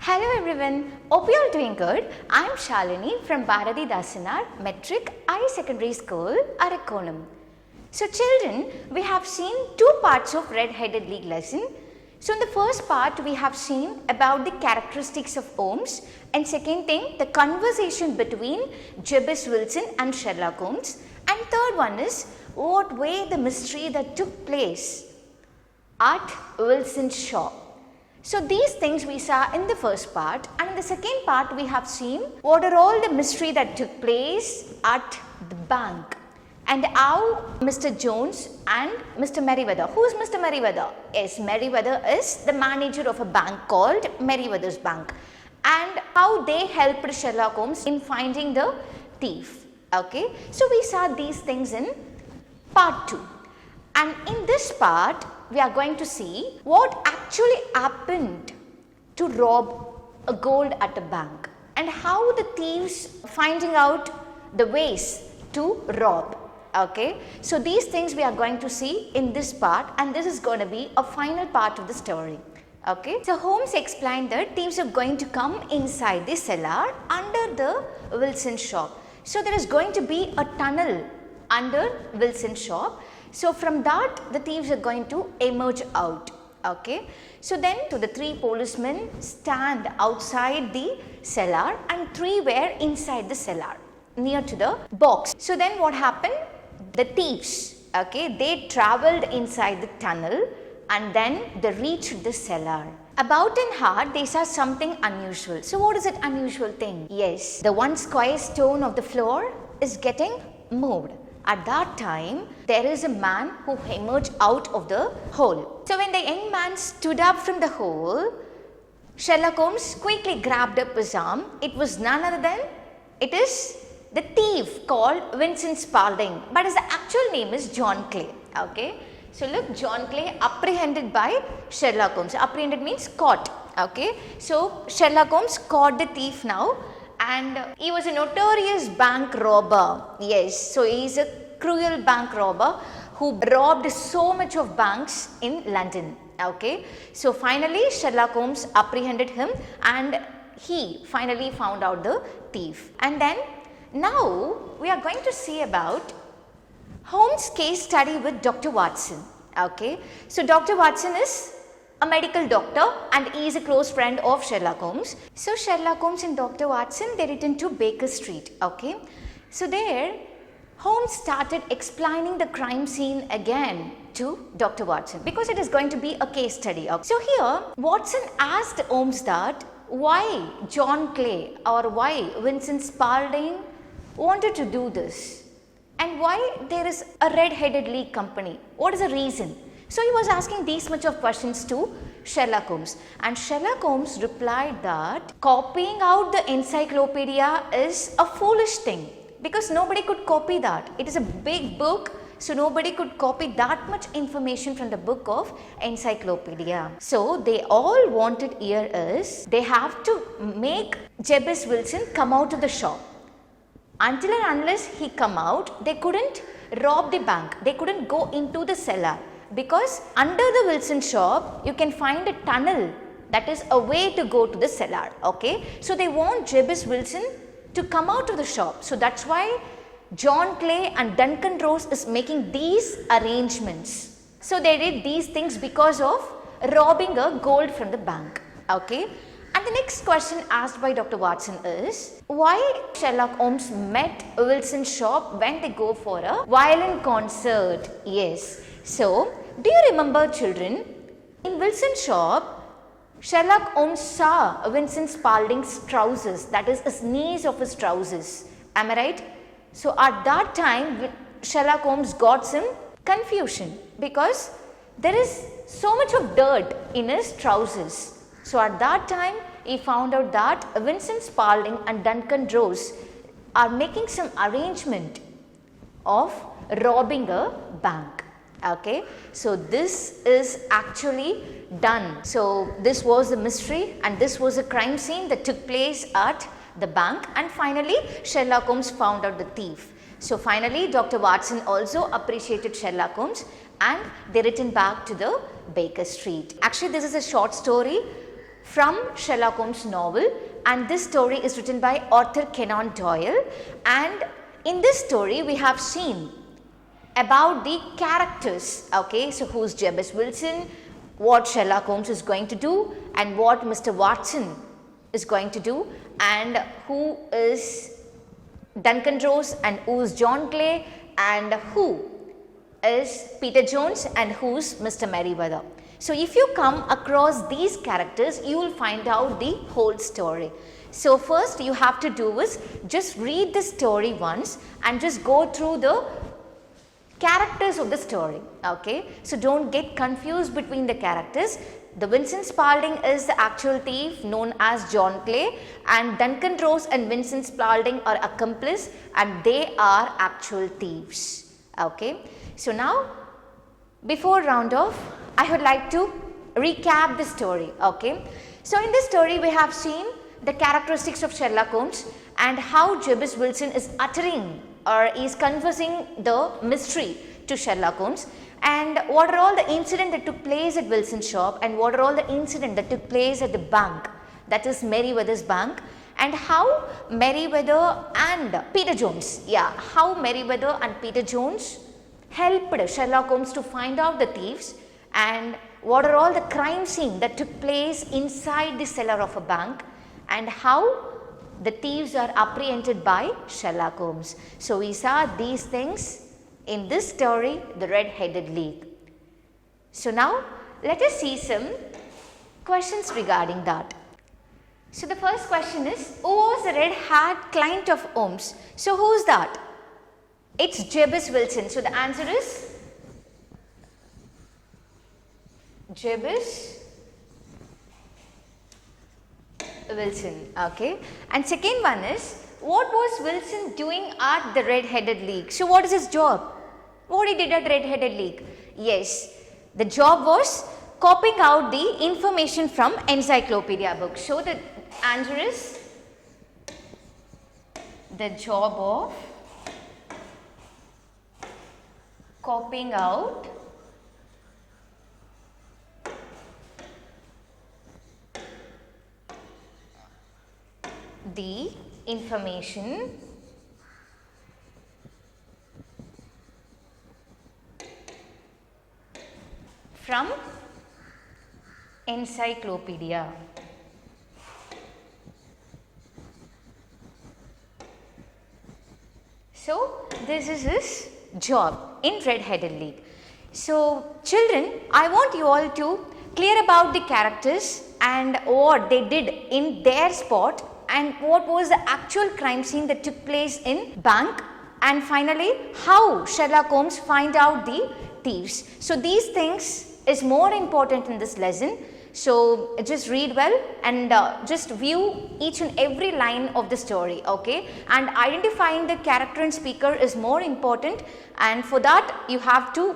Hello everyone, hope you are doing good. I am Shalini from Bharati Dasinar Metric Higher Secondary School, Arakkonam. So children, we have seen two parts of Red-Headed League lesson. So in the first part, we have seen about the characteristics of Holmes, and second thing, the conversation between Jebus Wilson and Sherlock Holmes, and third one is what way the mystery that took place at Wilson's shop. So these things we saw in the first part, and in the second part we have seen what are all the mystery that took place at the bank and how Mr. Jones and Mr. Merriweather. Who is Mr. Merriweather? Yes, Merriweather is the manager of a bank called Merriweather's Bank, and how they helped Sherlock Holmes in finding the thief. Okay, so we saw these things in part 2, and in this part we are going to see what actually happened to rob a gold at a bank and how the thieves finding out the ways to rob. Okay, so these things we are going to see in this part, and this is going to be a final part of the story. Okay, so Holmes explained that thieves are going to come inside the cellar under the Wilson shop. So there is going to be a tunnel under Wilson shop. So from that the thieves are going to emerge out. Okay, so then the three policemen stand outside the cellar and three were inside the cellar near to the box. So then what happened? The thieves, okay, they traveled inside the tunnel and then they reached the cellar. About an hour they saw something unusual. So what is that unusual thing? Yes, the one square stone of the floor is getting moved. At that time, there is a man who emerged out of the hole. So when the young man stood up from the hole, Sherlock Holmes quickly grabbed up his arm. It was none other than, it is the thief called Vincent Spaulding, but his actual name is John Clay. Okay, so look, John Clay apprehended by Sherlock Holmes. Apprehended means caught. Okay, so Sherlock Holmes caught the thief now. And he was a notorious bank robber. Yes, so he is a cruel bank robber who robbed so much of banks in London. Okay, so finally Sherlock Holmes apprehended him and he finally found out the thief. And then now we are going to see about Holmes' case study with Dr. Watson. Okay, so Dr. Watson is a medical doctor and he is a close friend of Sherlock Holmes. So Sherlock Holmes and Dr. Watson, they returned to Baker Street. Okay, so there Holmes started explaining the crime scene again to Dr. Watson because it is going to be a case study. Okay. So here Watson asked Holmes that why John Clay or why Vincent Spaulding wanted to do this and why there is a Red-Headed League company. What is the reason? So he was asking these much of questions to Sherlock Holmes, and Sherlock Holmes replied that copying out the encyclopedia is a foolish thing because nobody could copy that. It is a big book, so nobody could copy that much information from the book of encyclopedia. So they all wanted here is they have to make Jebus Wilson come out of the shop. Until and unless he come out, they couldn't rob the bank. They couldn't go into the cellar. Because under the Wilson shop, you can find a tunnel that is a way to go to the cellar. Okay, so they want Jebus Wilson to come out of the shop. So that's why John Clay and Duncan Rose is making these arrangements. So they did these things because of robbing a gold from the bank. Okay, and the next question asked by Dr. Watson is why Sherlock Holmes met Wilson's shop when they go for a violin concert? Yes. So, do you remember children, in Wilson's shop, Sherlock Holmes saw Vincent Spaulding's trousers, that is his knees of his trousers. Am I right? So, at that time, Sherlock Holmes got some confusion because there is so much of dirt in his trousers. So, at that time, he found out that Vincent Spaulding and Duncan Rose are making some arrangement of robbing a bank. Okay, so this is actually done. So this was the mystery and this was a crime scene that took place at the bank, and finally Sherlock Holmes found out the thief. So finally Dr. Watson also appreciated Sherlock Holmes and they returned back to the Baker Street. Actually this is a short story from Sherlock Holmes novel, and this story is written by Arthur Conan Doyle. And in this story we have seen about the characters, okay, so who's Jebus Wilson, what Sherlock Holmes is going to do, and what Mr. Watson is going to do, and who is Duncan Rose and who's John Clay, and who is Peter Jones and who's Mr. Merriweather. So if you come across these characters, you will find out the whole story. So first you have to do is just read the story once and just go through the characters of the story, okay. So don't get confused between the characters. The Vincent Spaulding is the actual thief known as John Clay, and Duncan Rose and Vincent Spaulding are accomplices and they are actual thieves, okay. So now before round off, I would like to recap the story, okay. So in this story we have seen the characteristics of Sherlock Holmes and how Jebus Wilson is uttering or is confessing the mystery to Sherlock Holmes, and what are all the incidents that took place at Wilson's shop, and what are all the incidents that took place at the bank, that is Merriweather's bank, and how Merriweather and Peter Jones, how Merriweather and Peter Jones helped Sherlock Holmes to find out the thieves, and what are all the crime scenes that took place inside the cellar of a bank, and how the thieves are apprehended by Sherlock Holmes. So we saw these things in this story, The Red-Headed League. So now let us see some questions regarding that. So the first question is, who was the red-haired client of Holmes? So who is that? It's Jebus Wilson. So the answer is Jebus Wilson, okay. And second one is, what was Wilson doing at the Red-Headed League? So what is his job? What he did at Red-Headed League? Yes, the job was copying out the information from encyclopedia books. So the answer is the job of copying out the information from encyclopedia. So this is his job in Red-Headed League. So children, I want you all to clear about the characters and what they did in their spot, and what was the actual crime scene that took place in bank, and finally how Sherlock Holmes find out the thieves. So these things is more important in this lesson. So just read well and just view each and every line of the story, okay. And identifying the character and speaker is more important, and for that you have to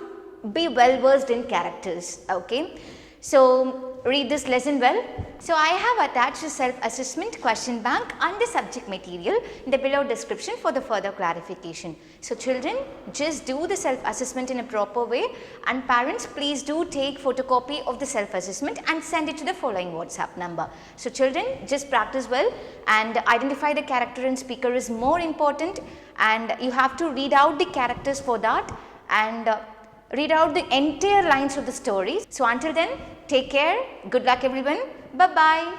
be well versed in characters, okay. So read this lesson well. So I have attached a self-assessment question bank and the subject material in the below description for the further clarification. So children, just do the self-assessment in a proper way, and parents, please do take photocopy of the self-assessment and send it to the following WhatsApp number. So children, just practice well and identify the character and speaker is more important, and you have to read out the characters for that and read out the entire lines of the story. So until then, take care, good luck everyone, bye bye.